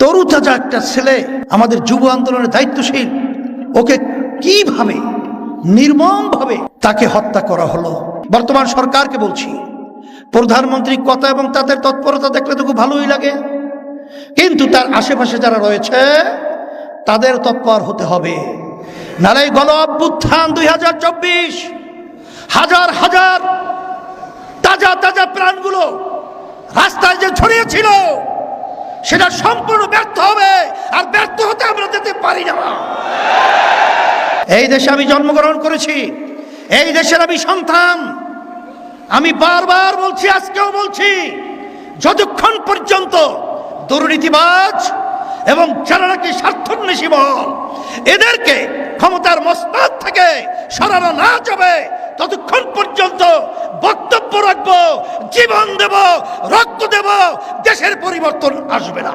তরুতাজা একটা ছেলে, আমাদের যুব আন্দোলনের দায়িত্বশীল, ওকে কিভাবে নির্মমভাবে তাকে হত্যা করা হলো। বর্তমান সরকারকে বলছি, প্রধানমন্ত্রী কথা এবং তাদের তৎপরতা দেখলে তো খুব ভালোই লাগে, কিন্তু তার আশেপাশে যারা রয়েছে তাদের তৎপর হতে হবে। নালে গণ অভ্যুত্থান 2024 হাজার হাজার তাজা তাজা প্রাণগুলো রাস্তায় যে ছড়িয়েছিল সেটা সম্পূর্ণ ব্যর্থ হবে, আর ব্যর্থ হতে আমরা যেতে পারি না। এই দেশে আমি জন্মগ্রহণ করেছি, এই দেশের আমি সন্তান। আমি বারবার বলছি, আজকেও বলছি, যতক্ষণ পর্যন্ত দুর্নীতিবাজ এবং যারা নাকি স্বার্থান্বেষী মহল এদেরকে ক্ষমতার মসনদ থেকে সরানো না যাবে, ততক্ষণ পর্যন্ত বক্তব্য রাখবো, জীবন দেব, রক্ত দেব, দেশের পরিবর্তন আসবে না।